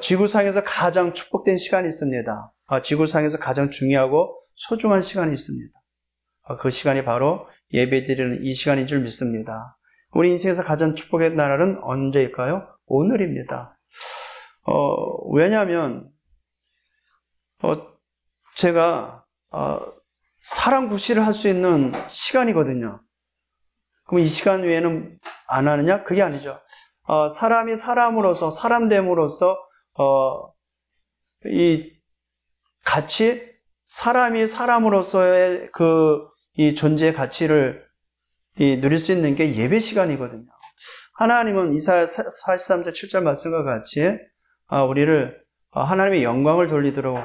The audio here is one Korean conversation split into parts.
지구상에서 가장 축복된 시간이 있습니다. 지구상에서 가장 중요하고 소중한 시간이 있습니다. 그 시간이 바로 예배드리는 이 시간인 줄 믿습니다. 우리 인생에서 가장 축복의 날은 언제일까요? 오늘입니다. 왜냐하면 제가 사람 구실을 할 수 있는 시간이거든요. 그럼 이 시간 외에는 안 하느냐? 그게 아니죠. 사람이 사람으로서, 사람됨으로서 이 가치, 사람이 사람으로서의 이 존재의 가치를 누릴 수 있는 게 예배 시간이거든요. 하나님은 이사야 43장 7절 말씀과 같이 우리를 하나님의 영광을 돌리도록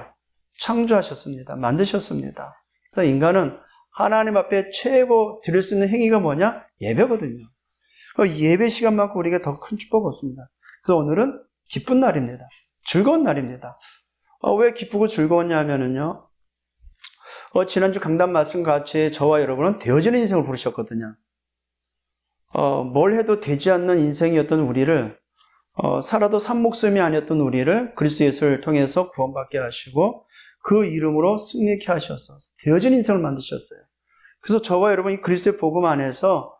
창조하셨습니다. 만드셨습니다. 그래서 인간은 하나님 앞에 최고 드릴 수 있는 행위가 뭐냐? 예배거든요. 예배 시간만큼 우리가 더 큰 축복 없습니다. 그래서 오늘은 기쁜 날입니다. 즐거운 날입니다. 왜 기쁘고 즐거웠냐면요. 지난주 강단 말씀과 같이 저와 여러분은 되어지는 인생을 부르셨거든요. 뭘 해도 되지 않는 인생이었던 우리를, 살아도 산 목숨이 아니었던 우리를 그리스도 예수를 통해서 구원받게 하시고 그 이름으로 승리케 하셔서 되어진 인생을 만드셨어요. 그래서 저와 여러분이 그리스도의 복음 안에서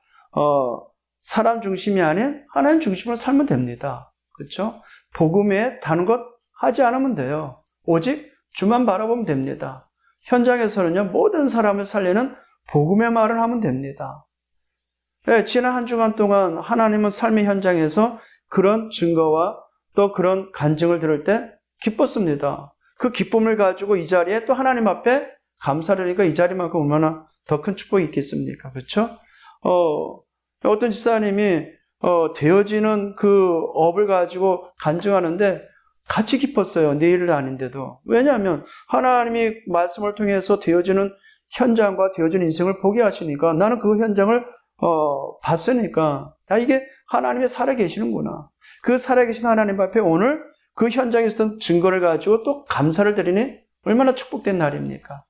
사람 중심이 아닌 하나님 중심으로 살면 됩니다. 그렇죠? 복음에 다른 것 하지 않으면 돼요. 오직 주만 바라보면 됩니다. 현장에서는요, 모든 사람을 살리는 복음의 말을 하면 됩니다. 네, 지난 한 주간 동안 하나님은 삶의 현장에서 그런 증거와 또 그런 간증을 들을 때 기뻤습니다. 그 기쁨을 가지고 이 자리에 또 하나님 앞에 감사를 하니까 이 자리만큼 얼마나 더 큰 축복이 있겠습니까? 그렇죠? 어떤 집사님이 되어지는 그 업을 가지고 간증하는데 같이 기뻤어요. 내 일은 아닌데도. 왜냐하면 하나님이 말씀을 통해서 되어지는 현장과 되어지는 인생을 보게 하시니까 나는 그 현장을 봤으니까 이게 하나님이 살아계시는구나. 그 살아계신 하나님 앞에 오늘 그 현장에 있었던 증거를 가지고 또 감사를 드리니 얼마나 축복된 날입니까?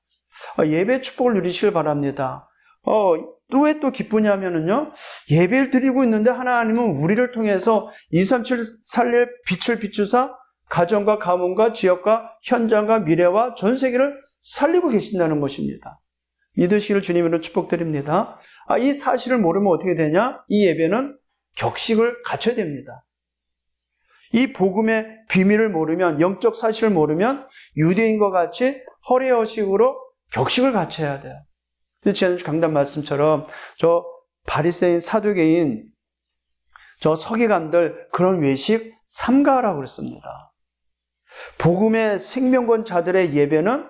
예배 축복을 누리시길 바랍니다. 왜 또 기쁘냐면요. 예배를 드리고 있는데 하나님은 우리를 통해서 237 살릴 빛을 비추사 가정과 가문과 지역과 현장과 미래와 전 세계를 살리고 계신다는 것입니다. 믿으시기를 주님으로 축복드립니다. 이 사실을 모르면 어떻게 되냐? 이 예배는 격식을 갖춰야 됩니다. 이 복음의 비밀을 모르면, 영적 사실을 모르면 유대인과 같이 허례허식으로 격식을 갖춰야 돼요. 지난주 강단 말씀처럼 저 바리새인, 사두개인, 저 서기관들 그런 외식 삼가하라고 그랬습니다. 복음의 생명권자들의 예배는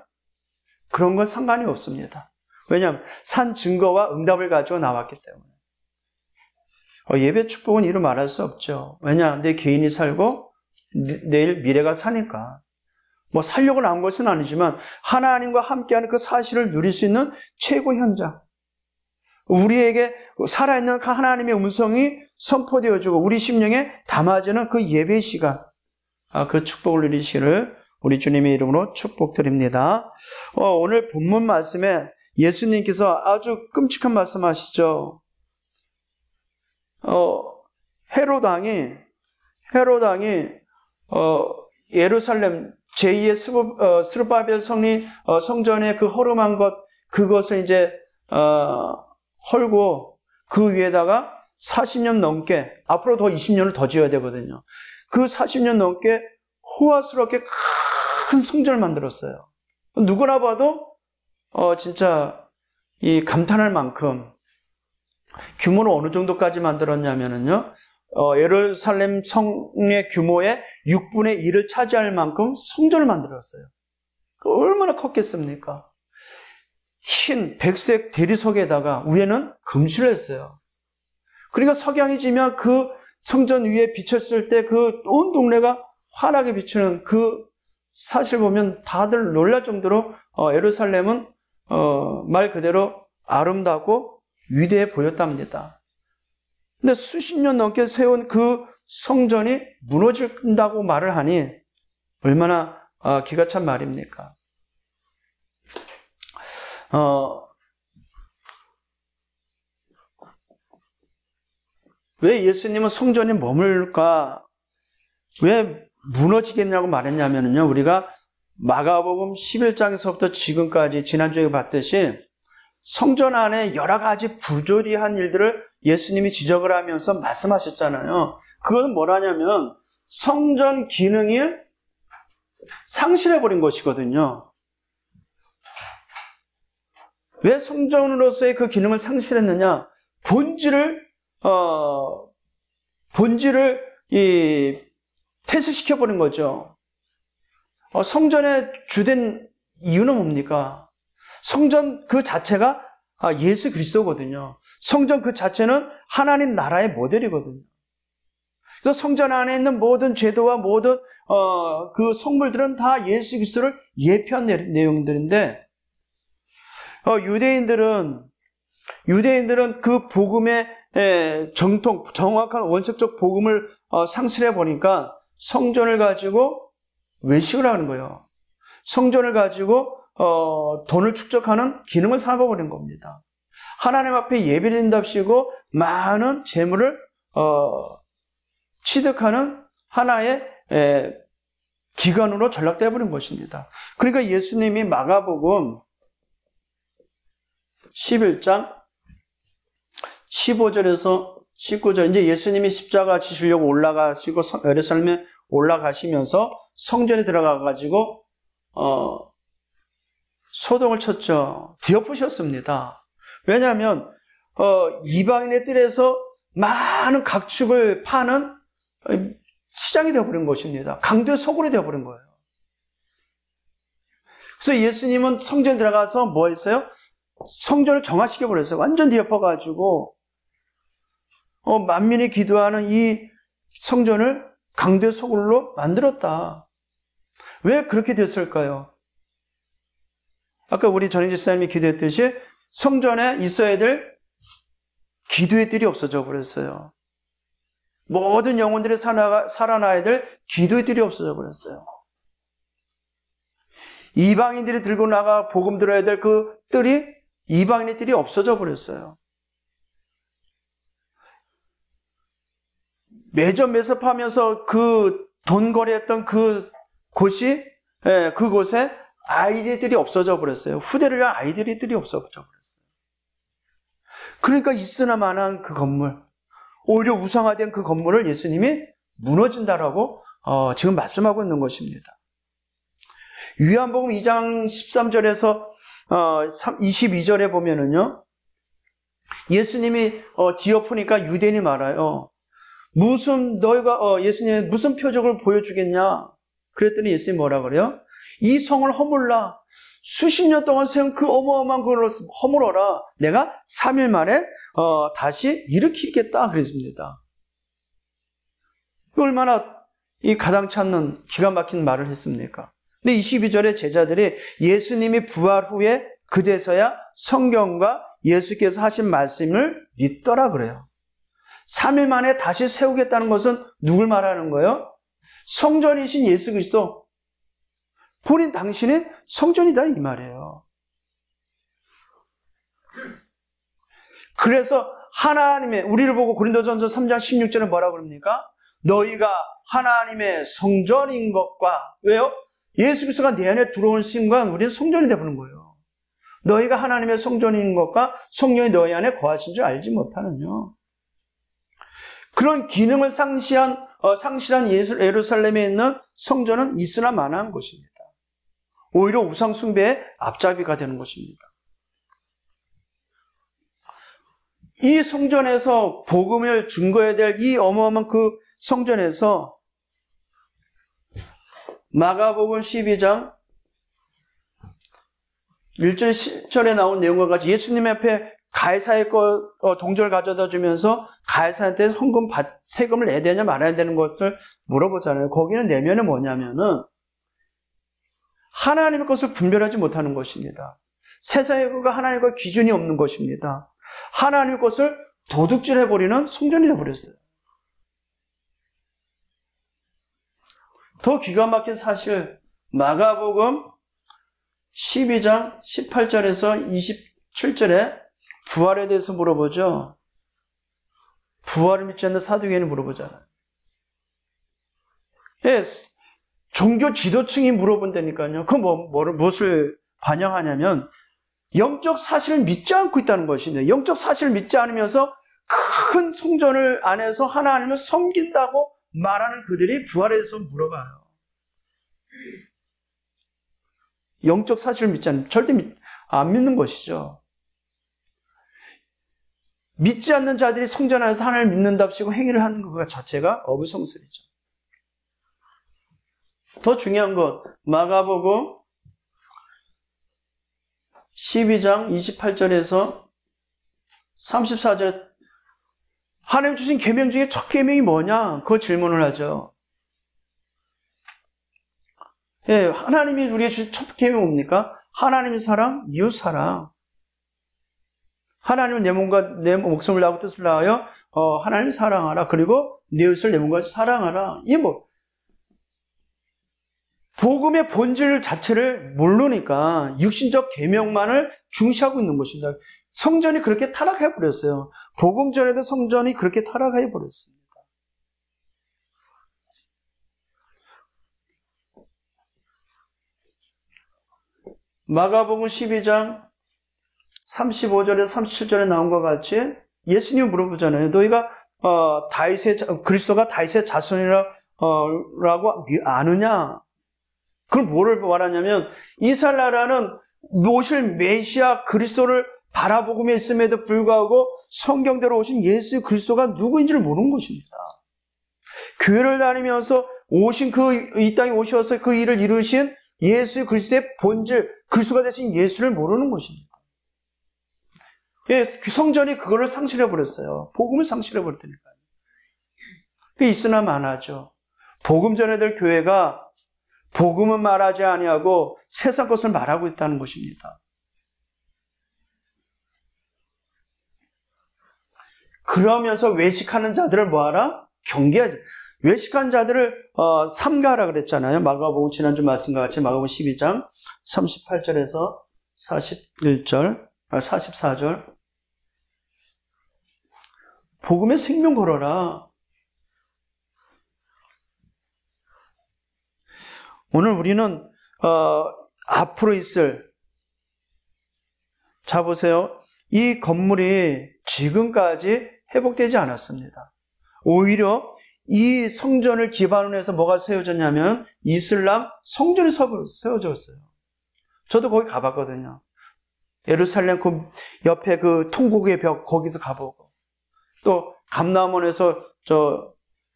그런 건 상관이 없습니다. 왜냐하면 산 증거와 응답을 가지고 나왔기 때문에. 예배 축복은 이루 말할 수 없죠. 왜냐? 내 개인이 살고 내일 미래가 사니까. 살려고 나온 것은 아니지만 하나님과 함께하는 그 사실을 누릴 수 있는 최고 현장. 우리에게 살아있는 하나님의 음성이 선포되어지고 우리 심령에 담아지는 그 예배 시간. 그 축복을 누리시기를 우리 주님의 이름으로 축복드립니다. 오늘 본문 말씀에 예수님께서 아주 끔찍한 말씀 하시죠. 헤롯 왕이 예루살렘 제2의 스룹바벨 성전의 그 허름한 그것을 이제 헐고 그 위에다가 40년 넘게, 앞으로 더 20년을 더 지어야 되거든요. 그 40년 넘게 호화스럽게 큰 성전을 만들었어요. 누구나 봐도 진짜 이 감탄할 만큼. 규모를 어느 정도까지 만들었냐면요, 예루살렘 성의 규모의 6분의 1을 차지할 만큼 성전을 만들었어요. 얼마나 컸겠습니까? 흰 백색 대리석에다가 위에는 금실을 했어요. 그러니까 석양이 지면 그 성전 위에 비쳤을 때 그 온 동네가 환하게 비추는 그 사실 보면 다들 놀랄 정도로 예루살렘은 말 그대로 아름답고 위대해 보였답니다. 근데 수십 년 넘게 세운 그 성전이 무너진다고 말을 하니 얼마나 기가 찬 말입니까? 왜 예수님은 성전에 머물까? 왜 무너지겠냐고 말했냐면요, 우리가 마가복음 11장에서부터 지금까지 지난주에 봤듯이 성전 안에 여러 가지 부조리한 일들을 예수님이 지적을 하면서 말씀하셨잖아요. 그건 뭐라냐면 성전 기능이 상실해버린 것이거든요. 왜 성전으로서의 그 기능을 상실했느냐? 본질을 퇴색시켜버린 거죠. 성전의 주된 이유는 뭡니까? 성전 그 자체가 예수 그리스도거든요. 성전 그 자체는 하나님 나라의 모델이거든요. 그래서 성전 안에 있는 모든 제도와 모든 그 성물들은 다 예수 그리스도를 예표한 내용들인데, 유대인들은 그 복음의 정확한 원칙적 복음을 상실해 보니까 성전을 가지고 외식을 하는 거예요. 성전을 가지고 돈을 축적하는 기능을 삼아버린 겁니다. 하나님 앞에 예배드린답시고 많은 재물을 취득하는 하나의 기관으로 전락되어버린 것입니다. 그러니까 예수님이 마가복음 11장 15절에서 19절, 이제 예수님이 십자가 지시려고 올라가시고 예루살렘에 올라가시면서 성전에 들어가가지고 소동을 쳤죠. 뒤엎으셨습니다. 왜냐하면 이방인의 뜰에서 많은 각축을 파는 시장이 되어버린 것입니다. 강도의 소굴이 되어버린 거예요. 그래서 예수님은 성전에 들어가서 뭐 했어요? 성전을 정화시켜버렸어요. 완전 뒤엎어가지고 만민이 기도하는 이 성전을 강도의 소굴로 만들었다. 왜 그렇게 됐을까요? 아까 우리 전인지 사님이 기도했듯이 성전에 있어야 될 기도의 뜰이 없어져 버렸어요. 모든 영혼들이 살아나야 될 기도의 뜰이 없어져 버렸어요. 이방인들이 들고 나가 복음 들어야 될 그 뜰이, 이방인의 뜰이 없어져 버렸어요. 매점 매섭하면서 그 돈 거래했던 그곳에 아이들이 없어져 버렸어요. 후대를 위한 아이들이 없어져 버렸어요. 그러니까 있으나마나한 그 건물, 오히려 우상화된 그 건물을 예수님이 무너진다라고 지금 말씀하고 있는 것입니다. 요한복음 2장 13절에서 22절에 보면은요, 예수님이 뒤엎으니까 유대인이 말아요. 예수님이 무슨 표적을 보여주겠냐? 그랬더니 예수님이 뭐라 그래요? 이 성을 허물라. 수십 년 동안 세운 그 어마어마한 걸 허물어라. 내가 3일 만에 다시 일으키겠다 그랬습니다. 얼마나 이 가당치 않는 기가 막힌 말을 했습니까? 근데 22절에 제자들이 예수님이 부활 후에 그제서야 성경과 예수께서 하신 말씀을 믿더라 그래요. 3일 만에 다시 세우겠다는 것은 누굴 말하는 거예요? 성전이신 예수 그리스도. 본인 당신이 성전이다 이 말이에요. 그래서 하나님의, 우리를 보고 고린도전서 3장 16절에 뭐라고 그럽니까? 너희가 하나님의 성전인 것과, 왜요? 예수 그리스도가 내 안에 들어온 순간 우리는 성전이 되어버린 거예요. 너희가 하나님의 성전인 것과 성령이 너희 안에 거하신 줄 알지 못하느냐. 그런 기능을 상실한 예루살렘에 있는 성전은 있으나 마나한 것입니다. 오히려 우상 숭배의 앞잡이가 되는 것입니다. 이 성전에서 복음을 증거해야 될 이 어마어마한 그 성전에서 마가복음 12장 1절 10절에 나온 내용과 같이 예수님 앞에 가이사의 동전을 가져다 주면서 가이사한테 세금을 내야 되냐 말아야 되는 것을 물어보잖아요. 거기는 내면이 뭐냐면은 하나님의 것을 분별하지 못하는 것입니다. 세상의 것과 하나님과 기준이 없는 것입니다. 하나님의 것을 도둑질해버리는 성전이 되어버렸어요. 더 기가 막힌 사실, 마가복음 12장 18절에서 27절에 부활에 대해서 물어보죠. 부활을 믿지 않는 사두개인이 물어보잖아요. 예, 종교 지도층이 물어본다니까요. 그 무엇을 반영하냐면 영적 사실을 믿지 않고 있다는 것입니다. 영적 사실을 믿지 않으면서 큰 성전을 안에서 하나님을 섬긴다고 말하는 그들이 부활에 대해서 물어봐요. 영적 사실을 믿지 않으면 절대 안 믿는 것이죠. 믿지 않는 자들이 성전 안에서 하나님을 믿는답시고 행위를 하는 것 자체가 어불성설이죠. 더 중요한 것, 마가복음 12장 28절에서 34절에 하나님 주신 계명 중에 첫 계명이 뭐냐? 그 질문을 하죠. 예, 하나님이 우리에게 주신 첫 계명이 뭡니까? 하나님의 사랑, 이웃 사랑. 하나님은 내 몸과 내 목숨을 다하고 뜻을 다하여 하나님을 사랑하라. 그리고 내 이웃을 내 몸과 사랑하라. 이게 뭐 복음의 본질 자체를 모르니까 육신적 계명만을 중시하고 있는 것입니다. 성전이 그렇게 타락해 버렸어요. 복음 전에도 성전이 그렇게 타락해 버렸습니다. 마가복음 12장 35절에서 37절에 나온 것 같이 예수님이 물어보잖아요. 너희가 그리스도가 다윗의 자손이라고 아느냐? 그걸 뭐를 말하냐면 이스라엘 나라는 오실 메시아 그리스도를 바라보고 있음에도 불구하고 성경대로 오신 예수 그리스도가 누구인지를 모르는 것입니다. 교회를 다니면서 오신 이 땅에 오셔서 그 일을 이루신 예수 그리스도의 본질, 그리스도가 되신 예수를 모르는 것입니다. 예, 성전이 그거를 상실해버렸어요. 복음을 상실해버렸다니까요. 그게 있으나 마나죠. 복음 전해들 교회가 복음은 말하지 아니하고 세상 것을 말하고 있다는 것입니다. 그러면서 외식하는 자들을 뭐하라? 경계하지. 외식한 자들을 삼가하라 그랬잖아요. 마가복음 지난주 말씀과 같이 마가복음 12장 38절에서 44절 복음의 생명 걸어라. 오늘 우리는 앞으로 있을, 자 보세요. 이 건물이 지금까지 회복되지 않았습니다. 오히려 이 성전을 기반으로 해서 뭐가 세워졌냐면 이슬람 성전이 세워졌어요. 저도 거기 가봤거든요. 예루살렘 그 옆에 그 통곡의 벽 거기서 가보고 또 감람원에서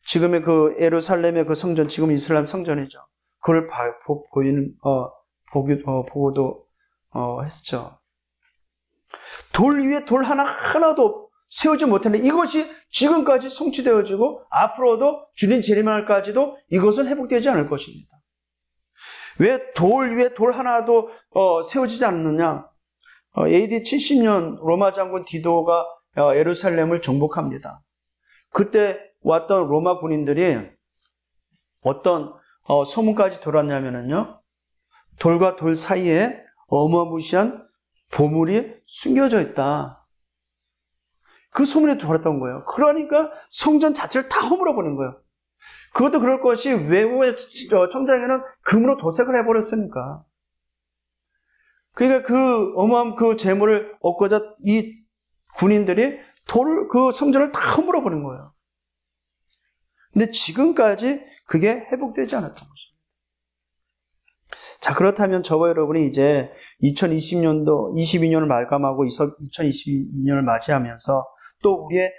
지금의 그 예루살렘의 그 성전, 지금 이슬람 성전이죠. 그걸 보고도 했죠. 돌 위에 돌 하나도 세우지 못했는데 이것이 지금까지 성취되어지고 앞으로도 주님 재림날까지도 이것은 회복되지 않을 것입니다. 왜 돌 위에 돌 하나도 세워지지 않느냐? AD 70년 로마 장군 디도가 예루살렘을 정복합니다. 그때 왔던 로마 군인들이 어떤 소문까지 돌았냐면요, 돌과 돌 사이에 어마무시한 보물이 숨겨져 있다. 그 소문이 돌았던 거예요. 그러니까 성전 자체를 다 허물어버린 거예요. 그것도 그럴 것이 외부의 청장에는 금으로 도색을 해버렸으니까. 그러니까 그 어마어마한 그 재물을 얻고자 이 군인들이 그 성전을 다 허물어버린 거예요. 근데 지금까지 그게 회복되지 않았던 것입니다. 자, 그렇다면 저와 여러분이 이제 22년을 마감하고 2022년을 맞이하면서 또 우리의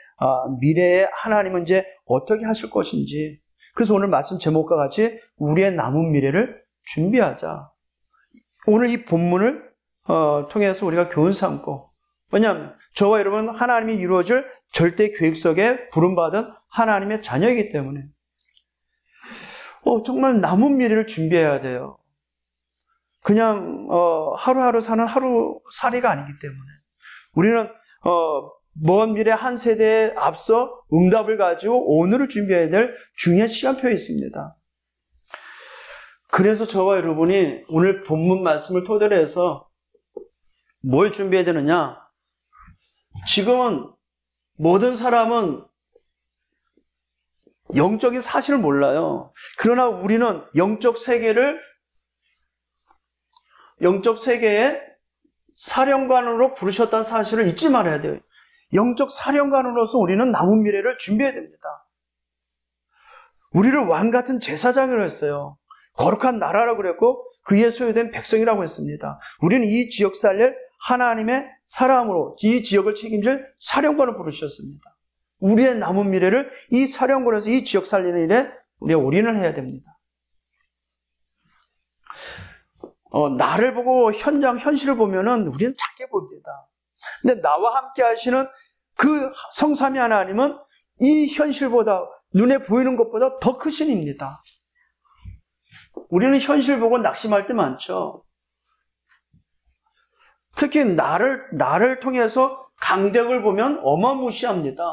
미래에 하나님은 이제 어떻게 하실 것인지, 그래서 오늘 말씀 제목과 같이 우리의 남은 미래를 준비하자. 오늘 이 본문을 통해서 우리가 교훈 삼고, 왜냐하면 저와 여러분은 하나님이 이루어질 절대 계획 속에 부름받은 하나님의 자녀이기 때문에 정말 남은 미래를 준비해야 돼요. 그냥 하루하루 사는 하루살이가 아니기 때문에 우리는 먼 미래 한 세대에 앞서 응답을 가지고 오늘을 준비해야 될 중요한 시간표에 있습니다. 그래서 저와 여러분이 오늘 본문 말씀을 토대로 해서 뭘 준비해야 되느냐? 지금은 모든 사람은 영적인 사실을 몰라요. 그러나 우리는 영적 세계의 사령관으로 부르셨다는 사실을 잊지 말아야 돼요. 영적 사령관으로서 우리는 남은 미래를 준비해야 됩니다. 우리를 왕같은 제사장으로 했어요. 거룩한 나라라고 그랬고 그의 소유된 백성이라고 했습니다. 우리는 이 지역 살릴 하나님의 사람으로 이 지역을 책임질 사령관을 부르셨습니다. 우리의 남은 미래를 이 사령관에서 이 지역 살리는 일에 우리가 올인을 해야 됩니다. 나를 보고 현실을 보면은 우리는 작게 봅니다. 근데 나와 함께 하시는 그 성삼위 하나님은 이 현실보다 눈에 보이는 것보다 더 크신입니다. 우리는 현실 보고 낙심할 때 많죠. 특히 나를 통해서 강대국을 보면 어마무시합니다.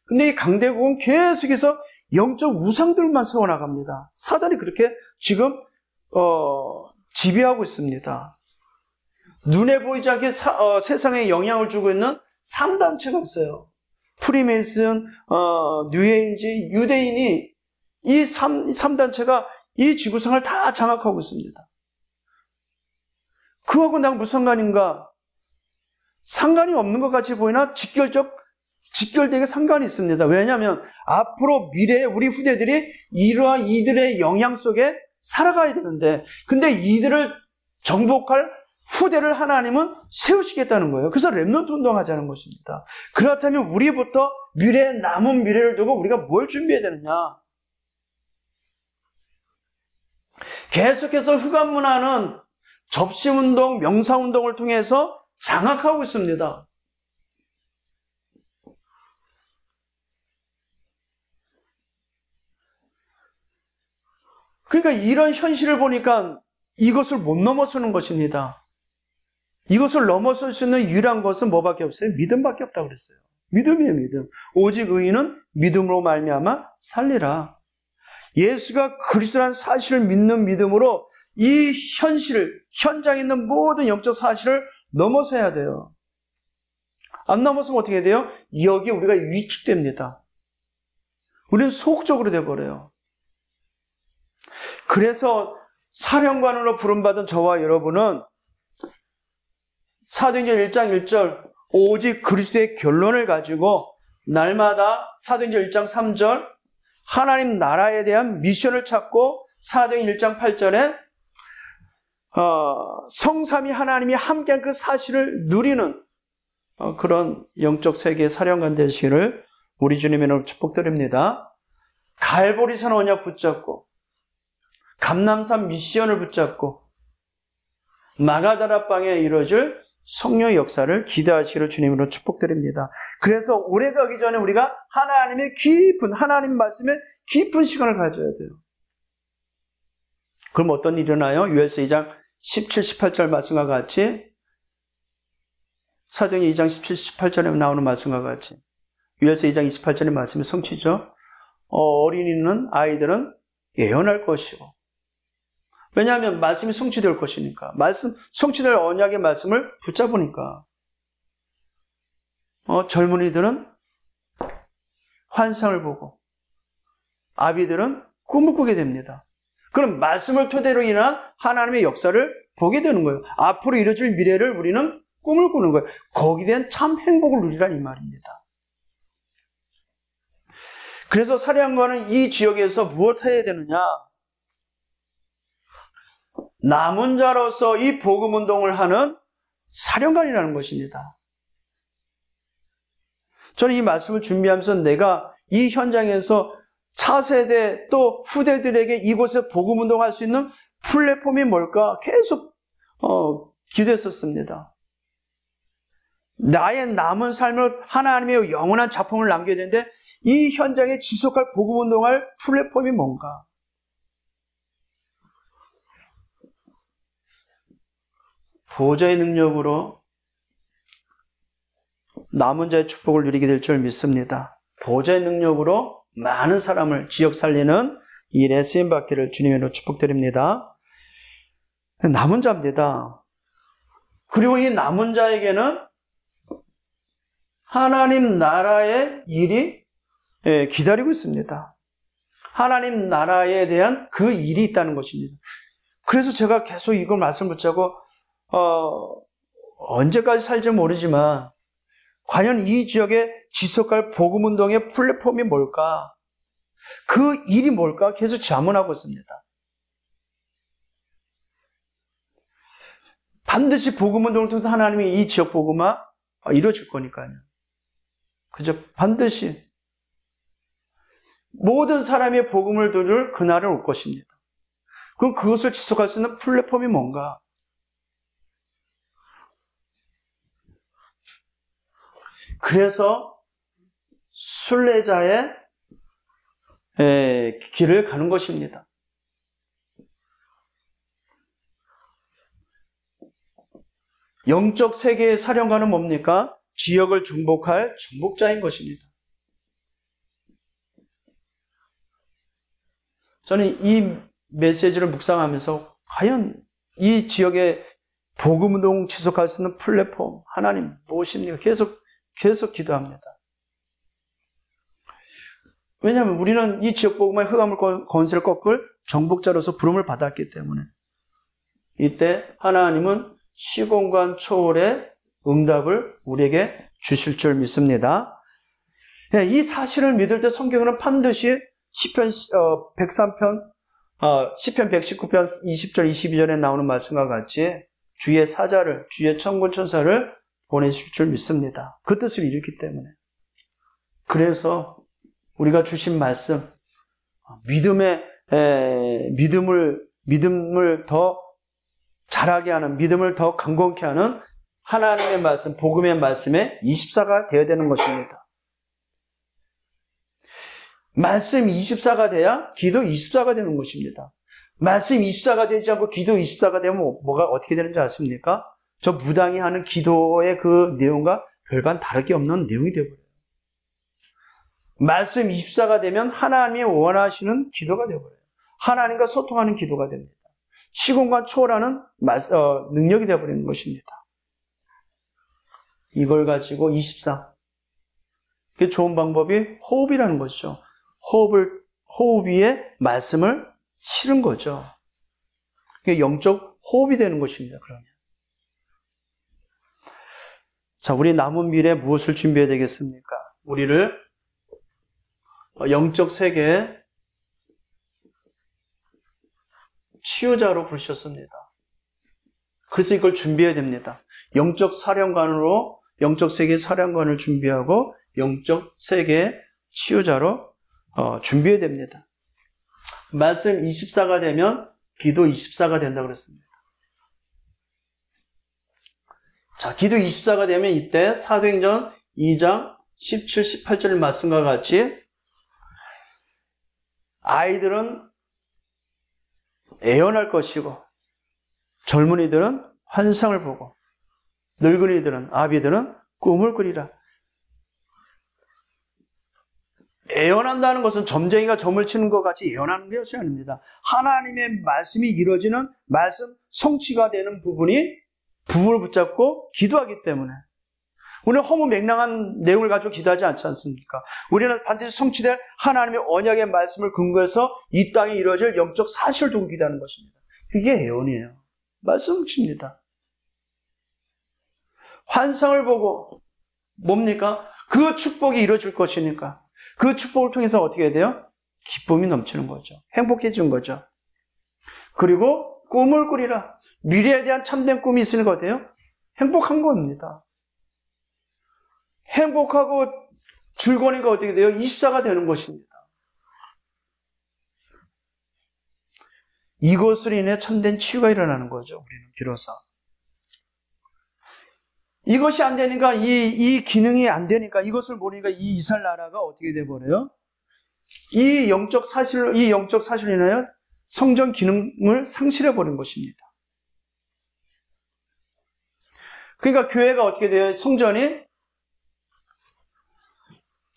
근데 이 강대국은 계속해서 영적 우상들만 세워나갑니다. 사단이 그렇게 지금 지배하고 있습니다. 눈에 보이지 않게 세상에 영향을 주고 있는 3단체가 있어요. 프리메이슨, 뉴에이지, 유대인이 이 3단체가 이 지구상을 다 장악하고 있습니다. 그하고 나하고 무슨 상관인가? 상관이 없는 것 같이 보이나 직결되게 상관이 있습니다. 왜냐하면 앞으로 미래에 우리 후대들이 이러한 이들의 영향 속에 살아가야 되는데, 근데 이들을 정복할 후대를 하나님은 세우시겠다는 거예요. 그래서 렘넌트 운동하자는 것입니다. 그렇다면 우리부터 남은 미래를 두고 우리가 뭘 준비해야 되느냐? 계속해서 흑암문화는 접시운동, 명사운동을 통해서 장악하고 있습니다. 그러니까 이런 현실을 보니까 이것을 못 넘어서는 것입니다. 이것을 넘어설 수 있는 유일한 것은 뭐밖에 없어요? 믿음밖에 없다고 그랬어요. 믿음이에요, 믿음. 오직 의인은 믿음으로 말미암아 살리라. 예수가 그리스도라는 사실을 믿는 믿음으로 이 현장에 있는 모든 영적 사실을 넘어서야 돼요. 안 넘어서면 어떻게 돼요? 여기에 우리가 위축됩니다. 우리는 소극적으로 돼버려요. 그래서 사령관으로 부름받은 저와 여러분은 사도행전 1장 1절 오직 그리스도의 결론을 가지고 날마다 사도행전 1장 3절 하나님 나라에 대한 미션을 찾고 사도행전 1장 8절에 성삼위 하나님이 함께한 그 사실을 누리는 그런 영적 세계의 사령관 되시기를 우리 주님의 이름으로 축복드립니다. 갈보리산 언약 붙잡고 감람산 미션을 붙잡고 마가다라방에 이루어질 성령의 역사를 기대하시기를 주님으로 축복드립니다. 그래서 오래 가기 전에 우리가 하나님 말씀에 깊은 시간을 가져야 돼요. 그럼 어떤 일이 일어나요? 요엘서 2장 17, 18절 말씀과 같이 사도행전 2장 17, 18절에 나오는 말씀과 같이 요엘서 2장 28절의 말씀이 성취죠. 아이들은 예언할 것이고 왜냐하면 말씀이 성취될 것이니까 성취될 언약의 말씀을 붙잡으니까 젊은이들은 환상을 보고 아비들은 꿈을 꾸게 됩니다. 그럼 말씀을 토대로 인한 하나님의 역사를 보게 되는 거예요. 앞으로 이루어질 미래를 우리는 꿈을 꾸는 거예요. 거기에 대한 참 행복을 누리란 이 말입니다. 그래서 사령관은 이 지역에서 무엇을 해야 되느냐? 남은 자로서 이 복음운동을 하는 사령관이라는 것입니다. 저는 이 말씀을 준비하면서 내가 이 현장에서 차세대 또 후대들에게 이곳에 복음운동할 수 있는 플랫폼이 뭘까 계속 기도했었습니다. 나의 남은 삶을 하나님의 영원한 작품을 남겨야 되는데 이 현장에 지속할 복음운동할 플랫폼이 뭔가? 보좌의 능력으로 남은 자의 축복을 누리게 될 줄 믿습니다. 보좌의 능력으로 많은 사람을 지역 살리는 이 일에 쓰임받기를 주님으로 축복드립니다. 남은 자입니다. 그리고 이 남은 자에게는 하나님 나라의 일이 기다리고 있습니다. 하나님 나라에 대한 그 일이 있다는 것입니다. 그래서 제가 계속 이걸 말씀 붙잡고 언제까지 살지 모르지만 과연 이 지역에 지속할 복음운동의 플랫폼이 뭘까? 그 일이 뭘까? 계속 자문하고 있습니다. 반드시 복음운동을 통해서 하나님이 이 지역 복음화 이루어질 거니까요. 그죠? 반드시 모든 사람의 복음을 들을 그날은 올 것입니다. 그럼 그것을 지속할 수 있는 플랫폼이 뭔가? 그래서 순례자의 길을 가는 것입니다. 영적 세계의 사령관은 뭡니까? 지역을 정복할 정복자인 것입니다. 저는 이 메시지를 묵상하면서 과연 이 지역의 복음운동 지속할 수 있는 플랫폼 하나님 무엇입니까? 계속 기도합니다. 왜냐하면 우리는 이 지역 복음의 흑암을 권세를 꺾을 정복자로서 부름을 받았기 때문에 이때 하나님은 시공간 초월의 응답을 우리에게 주실 줄 믿습니다. 이 사실을 믿을 때 성경은 반드시 시편 103편, 시편 119편 20절 22절에 나오는 말씀과 같이 주의 사자를, 주의 천군 천사를 보내실 줄 믿습니다. 그 뜻을 이루기 때문에. 그래서 우리가 주신 말씀, 믿음을 더 자라게 하는, 믿음을 더 강건케 하는 하나님의 말씀, 복음의 말씀에 24가 되어야 되는 것입니다. 말씀 24가 돼야 기도 24가 되는 것입니다. 말씀 24가 되지 않고 기도 24가 되면 뭐가 어떻게 되는지 아십니까? 저 무당이 하는 기도의 그 내용과 별반 다르게 없는 내용이 되어버려요. 말씀 24가 되면 하나님이 원하시는 기도가 되어버려요. 하나님과 소통하는 기도가 됩니다. 시공간 초월하는 능력이 되어버리는 것입니다. 이걸 가지고 24. 그게 좋은 방법이 호흡이라는 것이죠. 호흡 위에 말씀을 실은 거죠. 그게 영적 호흡이 되는 것입니다. 그러면. 자, 우리 남은 미래에 무엇을 준비해야 되겠습니까? 우리를 영적 세계의 치유자로 부르셨습니다. 그래서 이걸 준비해야 됩니다. 영적 사령관으로 영적 세계의 사령관을 준비하고 영적 세계의 치유자로 준비해야 됩니다. 말씀 24가 되면 기도 24가 된다고 그랬습니다. 자, 기도 24가 되면 이때 사도행전 2장 17, 18절 말씀과 같이 아이들은 애원할 것이고 젊은이들은 환상을 보고 늙은이들은 아비들은 꿈을 꾸리라. 애원한다는 것은 점쟁이가 점을 치는 것 같이 애원하는 것이 아닙니다. 하나님의 말씀이 이루어지는 말씀 성취가 되는 부분을 붙잡고 기도하기 때문에 우리는 허무맹랑한 내용을 가지고 기도하지 않지 않습니까? 우리는 반드시 성취될 하나님의 언약의 말씀을 근거해서 이 땅에 이루어질 영적 사실을 두고 기도하는 것입니다. 그게 애원이에요. 말씀 성취입니다. 환상을 보고 뭡니까? 그 축복이 이루어질 것이니까 그 축복을 통해서 어떻게 해야 돼요? 기쁨이 넘치는 거죠. 행복해지는 거죠. 그리고 꿈을 꾸리라. 미래에 대한 참된 꿈이 있으니까 어때요? 행복한 겁니다. 행복하고 즐거우니까 어떻게 돼요? 24가 되는 것입니다. 이것으로 인해 참된 치유가 일어나는 거죠. 우리는 비로소. 이것이 안 되니까, 이 기능이 안 되니까, 이것을 모르니까 이 이스라엘 나라가 어떻게 돼버려요? 이 영적 사실로 인하여 성전 기능을 상실해버린 것입니다. 그러니까 교회가 어떻게 돼요? 성전이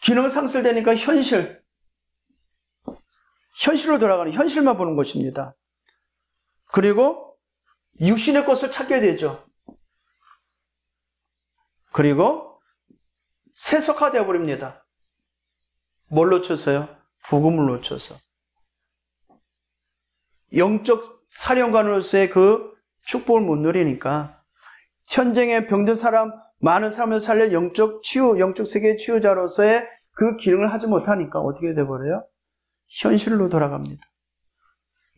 기능 상실되니까 현실로 돌아가는, 현실만 보는 것입니다. 그리고 육신의 것을 찾게 되죠. 그리고 세속화되어 버립니다. 뭘 놓쳤어요? 복음을 놓쳐서. 영적 사령관으로서의 그 축복을 못 누리니까 현장에 병든 사람, 많은 사람을 살릴 영적 치유, 영적 세계의 치유자로서의 그 기능을 하지 못하니까 어떻게 돼버려요? 현실로 돌아갑니다.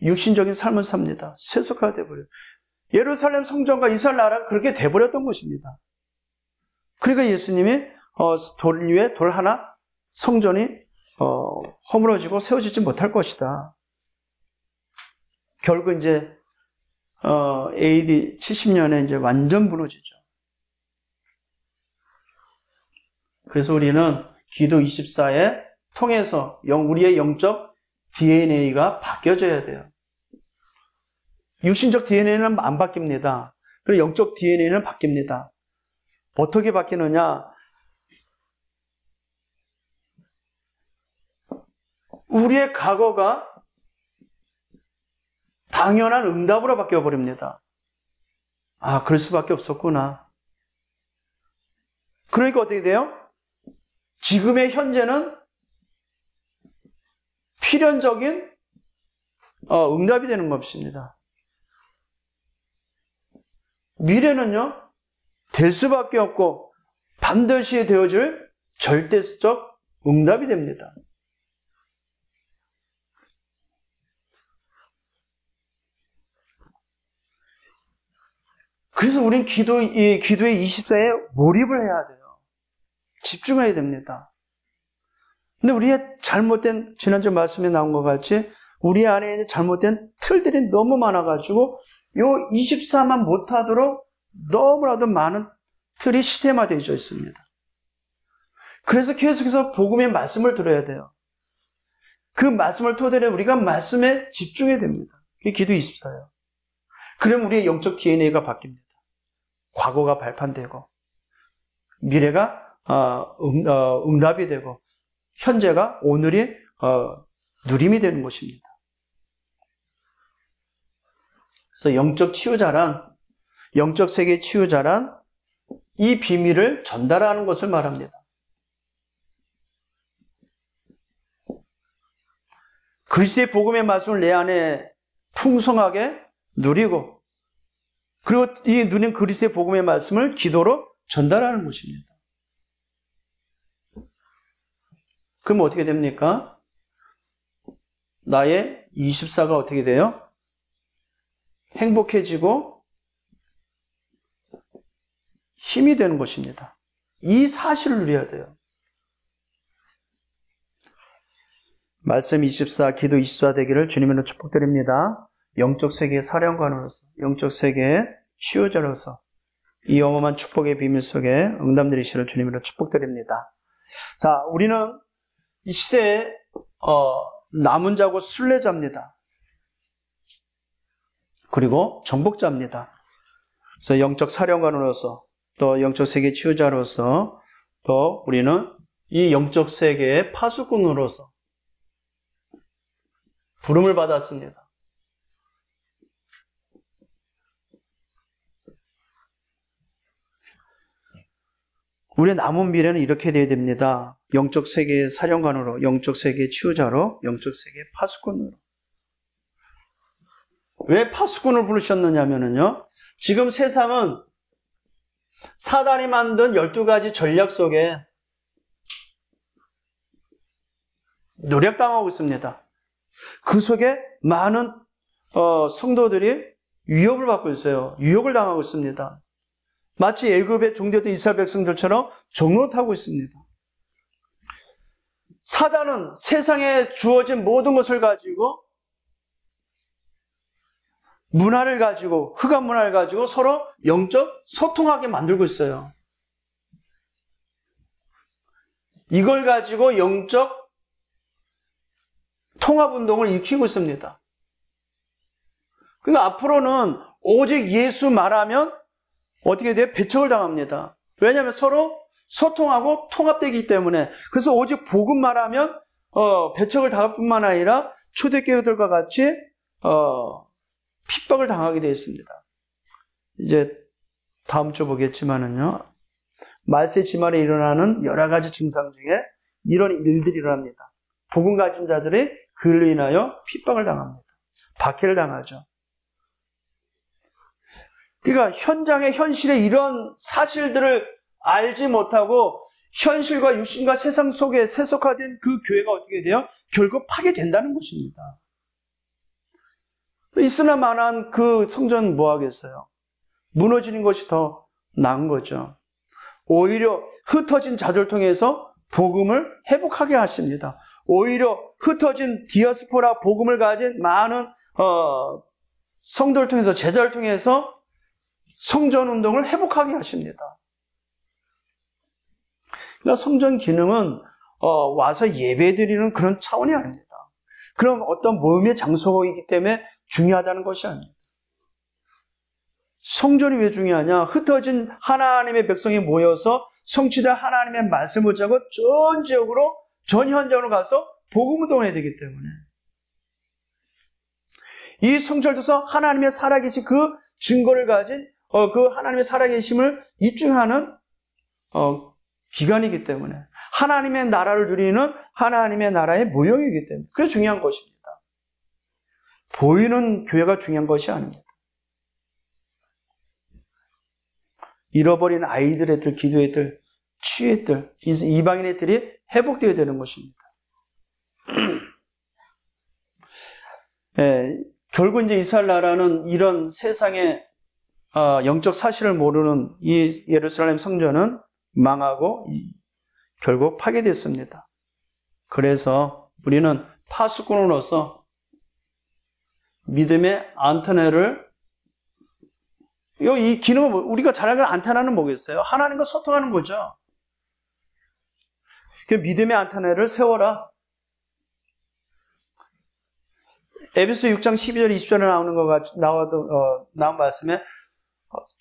육신적인 삶을 삽니다. 세속화가 돼버려요. 예루살렘 성전과 이스라엘 나라가 그렇게 돼버렸던 것입니다. 그러니까 예수님이 돌 위에 돌 하나 성전이 허물어지고 세워지지 못할 것이다. 결국 이제 AD 70년에 이제 완전 무너지죠. 그래서 우리는 기도 24에 통해서 우리의 영적 DNA가 바뀌어져야 돼요. 육신적 DNA는 안 바뀝니다. 그리고 영적 DNA는 바뀝니다. 어떻게 바뀌느냐? 우리의 과거가 당연한 응답으로 바뀌어버립니다. 아, 그럴 수밖에 없었구나. 그러니까 어떻게 돼요? 지금의 현재는 필연적인 응답이 되는 것입니다. 미래는요, 될 수밖에 없고 반드시 되어질 절대적 응답이 됩니다. 그래서 우린 기도의 24에 몰입을 해야 돼요. 집중해야 됩니다. 근데 우리의 잘못된, 지난주 말씀에 나온 것 같이 우리 안에 있는 잘못된 틀들이 너무 많아가지고 요 24만 못하도록 너무나도 많은 틀이 시스템화되어 있습니다. 그래서 계속해서 복음의 말씀을 들어야 돼요. 그 말씀을 토대로 우리가 말씀에 집중해야 됩니다. 그게 기도 24예요. 그럼 우리의 영적 DNA가 바뀝니다. 과거가 발판되고 미래가 응답이 되고 현재가 오늘이 누림이 되는 것입니다. 그래서 영적 치유자란, 영적 세계 치유자란 이 비밀을 전달하는 것을 말합니다. 그리스도의 복음의 말씀을 내 안에 풍성하게 누리고, 그리고 이 누린 그리스도의 복음의 말씀을 기도로 전달하는 것입니다. 그럼 어떻게 됩니까? 나의 24가 어떻게 돼요? 행복해지고 힘이 되는 것입니다. 이 사실을 누려야 돼요. 말씀 24, 기도 24 되기를 주님으로 축복드립니다. 영적 세계의 사령관으로서, 영적 세계의 치유자로서 이 어마어마한 축복의 비밀 속에 응답 누리시를 주님으로 축복드립니다. 자, 우리는 이 시대에 남은 자고 순례자입니다. 그리고 정복자입니다. 그래서 영적 사령관으로서 또 영적 세계 치유자로서 또 우리는 이 영적 세계의 파수꾼으로서 부름을 받았습니다. 우리의 남은 미래는 이렇게 되어야 됩니다. 영적 세계의 사령관으로, 영적 세계의 치유자로, 영적 세계의 파수꾼으로. 왜 파수꾼을 부르셨느냐면요, 지금 세상은 사단이 만든 12가지 전략 속에 노력당하고 있습니다. 그 속에 많은 성도들이 위협을 받고 있어요. 유혹을 당하고 있습니다. 마치 애굽의 종되었던 이스라엘 백성들처럼 종노릇하고 있습니다. 사단은 세상에 주어진 모든 것을 가지고, 문화를 가지고, 흑암 문화를 가지고 서로 영적 소통하게 만들고 있어요. 이걸 가지고 영적 통합운동을 일으키고 있습니다. 그러니까 앞으로는 오직 예수 말하면 어떻게 돼요? 배척을 당합니다. 왜냐하면 서로 소통하고 통합되기 때문에. 그래서 오직 복음 말하면 배척을 당할 뿐만 아니라 초대교회들과 같이 핍박을 당하게 되어 있습니다. 이제 다음 주 보겠지만은요, 말세 지말에 일어나는 여러 가지 증상 중에 이런 일들이 일어납니다. 복음 가진 자들이 그로 인하여 핍박을 당합니다. 박해를 당하죠. 그러니까 현실에 이런 사실들을 알지 못하고 현실과 육신과 세상 속에 세속화된 그 교회가 어떻게 돼요? 결국 파괴된다는 것입니다. 이슬람만한 그 성전 뭐 하겠어요? 무너지는 것이 더 나은 거죠. 오히려 흩어진 자들 통해서 복음을 회복하게 하십니다. 오히려 흩어진 디아스포라 복음을 가진 많은 성도를 통해서 제자를 통해서 성전 운동을 회복하게 하십니다. 그러니까 성전 기능은 와서 예배드리는 그런 차원이 아닙니다. 그럼 어떤 모임의 장소이기 때문에 중요하다는 것이 아닙니다. 성전이 왜 중요하냐? 흩어진 하나님의 백성이 모여서 성취된 하나님의 말씀을 자고 전 지역으로, 전 현장으로 가서 복음 운동을 해야 되기 때문에 이 성전에서 하나님의 살아계신 그 증거를 가진 그 하나님의 살아계심을 입증하는 기간이기 때문에 하나님의 나라를 누리는 하나님의 나라의 모형이기 때문에 그게 중요한 것입니다. 보이는 교회가 중요한 것이 아닙니다. 잃어버린 아이들의 들, 기도의 들, 치유의 들, 이방인의 들이 회복되어야 되는 것입니다. 결국 이제 이스라엘 나라는 이런 세상의 영적 사실을 모르는 이 예루살렘 성전은 망하고 결국 파괴됐습니다. 그래서 우리는 파수꾼으로서 믿음의 안테나를, 이 기능은 우리가 잘 알는 안테나는 뭐겠어요? 하나님과 소통하는 거죠. 그 믿음의 안테나를 세워라. 에베소 6장 12절 20절에 나오는 나온 말씀에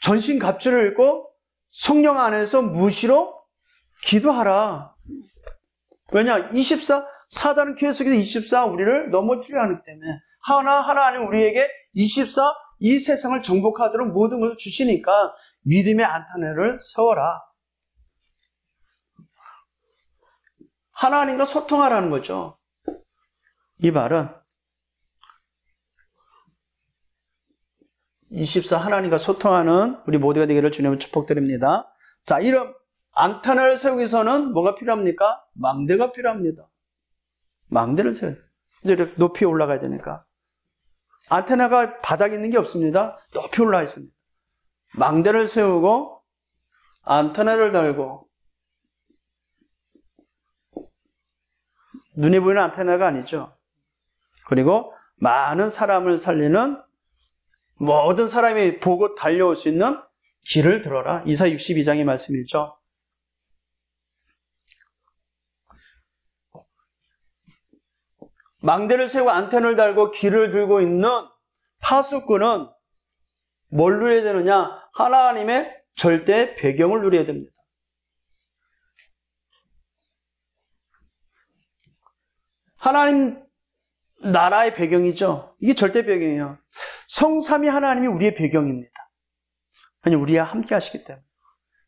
전신 갑주를 입고 성령 안에서 무시로 기도하라. 왜냐? 사단은 계속해서 24 우리를 넘어뜨리려 하기 때문에 하나님 우리에게 24 이 세상을 정복하도록 모든 것을 주시니까 믿음의 안테나를 세워라. 하나님과 소통하라는 거죠. 이 말은 24 하나님과 소통하는 우리 모두가 되기를 주님을 축복드립니다. 자, 이런 안테나를 세우기 위해서는 뭐가 필요합니까? 망대가 필요합니다. 망대를 세워야 돼요. 이렇게 높이 올라가야 되니까. 안테나가 바닥에 있는 게 없습니다. 높이 올라가 있습니다. 망대를 세우고 안테나를 달고, 눈에 보이는 안테나가 아니죠. 그리고 많은 사람을 살리는, 모든 사람이 보고 달려올 수 있는 길을 들어라. 이사 62장의 말씀이죠. 망대를 세우고 안테나를 달고 길을 들고 있는 파수꾼은 뭘 누려야 되느냐? 하나님의 절대 배경을 누려야 됩니다. 하나님 나라의 배경이죠. 이게 절대 배경이에요. 성삼위 하나님이 우리의 배경입니다. 아니, 우리와 함께 하시기 때문에.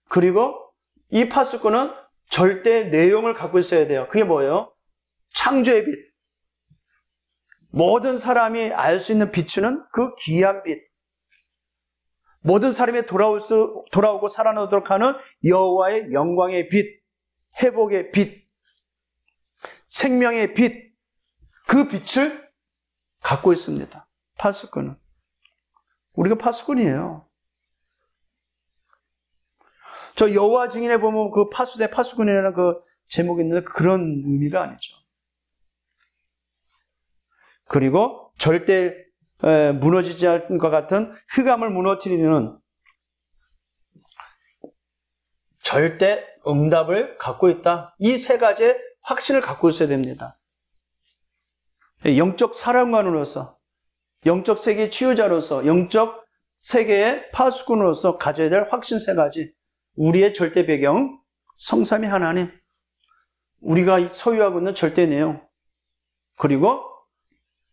그리고 이 파수꾼은 절대 내용을 갖고 있어야 돼요. 그게 뭐예요? 창조의 빛. 모든 사람이 알 수 있는 비추는 그 귀한 빛. 모든 사람이 돌아오고 살아나도록 하는 여호와의 영광의 빛, 회복의 빛, 생명의 빛. 그 빛을 갖고 있습니다. 파수꾼은. 우리가 파수꾼이에요. 저 여호와 증인에 보면 그 파수대 파수꾼이라는 그 제목이 있는데 그런 의미가 아니죠. 그리고 절대 무너지지 않을 것 같은 흑암을 무너뜨리는 절대 응답을 갖고 있다. 이 세 가지의 확신을 갖고 있어야 됩니다. 영적 사랑관으로서, 영적 세계의 치유자로서, 영적 세계의 파수꾼으로서 가져야 될 확신 세 가지. 우리의 절대 배경, 성삼위 하나님, 우리가 소유하고 있는 절대 내용, 그리고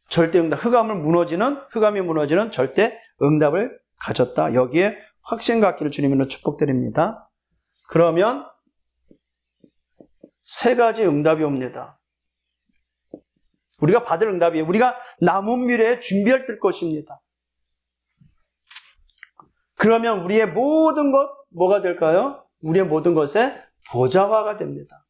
절대 응답, 흑암이 무너지는 절대 응답을 가졌다. 여기에 확신 갖기를 주님으로 축복드립니다. 그러면 세 가지 응답이 옵니다. 우리가 받을 응답이에요. 우리가 남은 미래에 준비할 것입니다. 그러면 우리의 모든 것 뭐가 될까요? 우리의 모든 것의 보좌화가 됩니다.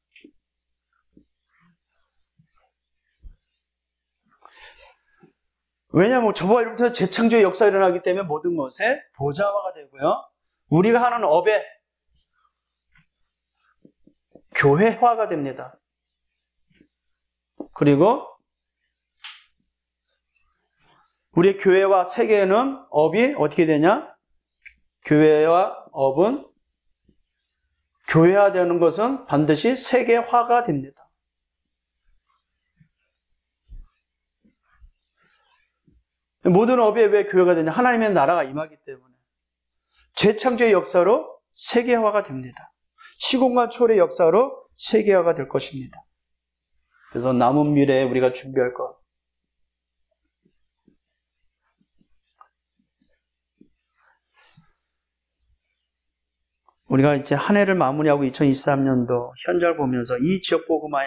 왜냐하면 저와 이로부터 재창조의 역사가 일어나기 때문에 모든 것의 보좌화가 되고요. 우리가 하는 업의 교회화가 됩니다. 그리고 우리의 교회와 세계에는 업이 어떻게 되냐? 교회와 업은 교회화되는 것은 반드시 세계화가 됩니다. 모든 업에 왜 교회가 되냐? 하나님의 나라가 임하기 때문에 재창조의 역사로 세계화가 됩니다. 시공간 초월의 역사로 세계화가 될 것입니다. 그래서 남은 미래에 우리가 준비할 것, 우리가 이제 한 해를 마무리하고 2023년도 현장을 보면서 이 지역 복음화에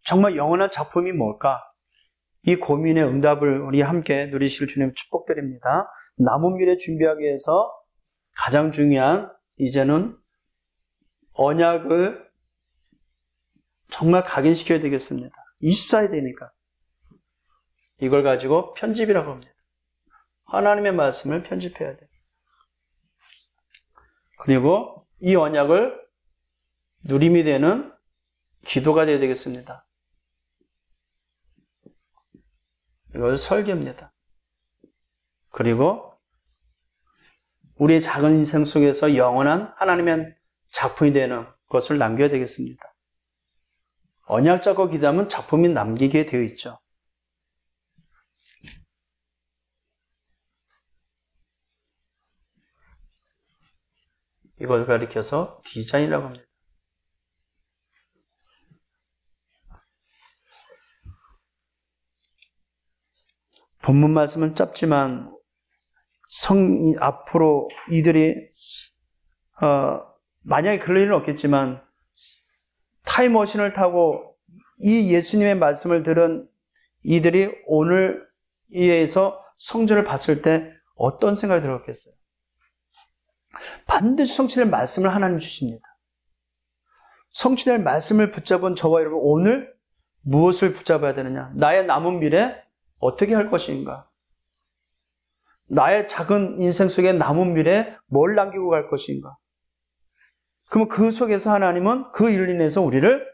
정말 영원한 작품이 뭘까? 이 고민의 응답을 우리 함께 누리실 주님 축복드립니다. 남은 미래 준비하기 위해서 가장 중요한 이제는 언약을 정말 각인시켜야 되겠습니다. 24일 되니까. 이걸 가지고 편집이라고 합니다. 하나님의 말씀을 편집해야 돼요. 그리고 이 언약을 누림이 되는 기도가 되어야 되겠습니다. 이것은 설계입니다. 그리고 우리의 작은 인생 속에서 영원한 하나님의 작품이 되는 것을 남겨야 되겠습니다. 언약 잡고 기도하면 작품이 남기게 되어 있죠. 이걸 가리켜서 디자인이라고 합니다. 본문 말씀은 짧지만 앞으로 이들이 만약에 그럴 일은 없겠지만 타임머신을 타고 이 예수님의 말씀을 들은 이들이 오늘 이에서 성전을 봤을 때 어떤 생각이 들었겠어요? 반드시 성취될 말씀을 하나님 주십니다. 성취될 말씀을 붙잡은 저와 여러분, 오늘 무엇을 붙잡아야 되느냐? 나의 남은 미래 어떻게 할 것인가? 나의 작은 인생 속에 남은 미래에 뭘 남기고 갈 것인가? 그러면 그 속에서 하나님은 그 일로 인해서 우리를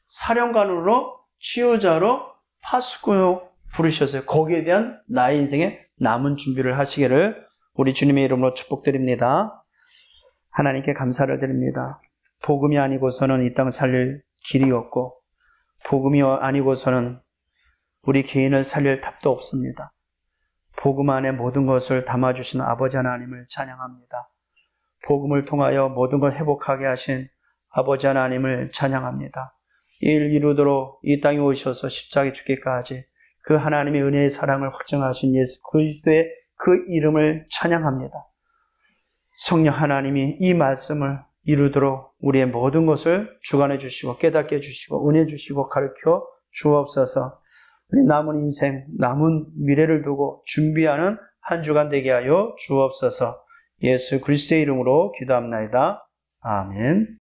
사령관으로, 치유자로, 파수꾼으로 부르셨어요. 거기에 대한 나의 인생에 남은 준비를 하시기를 우리 주님의 이름으로 축복드립니다. 하나님께 감사를 드립니다. 복음이 아니고서는 이 땅을 살릴 길이 없고, 복음이 아니고서는 우리 개인을 살릴 탑도 없습니다. 복음 안에 모든 것을 담아주신 아버지 하나님을 찬양합니다. 복음을 통하여 모든 걸 회복하게 하신 아버지 하나님을 찬양합니다. 이 일 이루도록 이 땅에 오셔서 십자가에 죽기까지 그 하나님의 은혜의 사랑을 확증하신 예수 그리스도의 그 이름을 찬양합니다. 성령 하나님이 이 말씀을 이루도록 우리의 모든 것을 주관해 주시고 깨닫게 해주시고 은혜 주시고 가르쳐 주옵소서. 우리 남은 인생, 남은 미래를 두고 준비하는 한 주간 되게 하여 주옵소서. 예수 그리스도의 이름으로 기도합나이다. 아멘.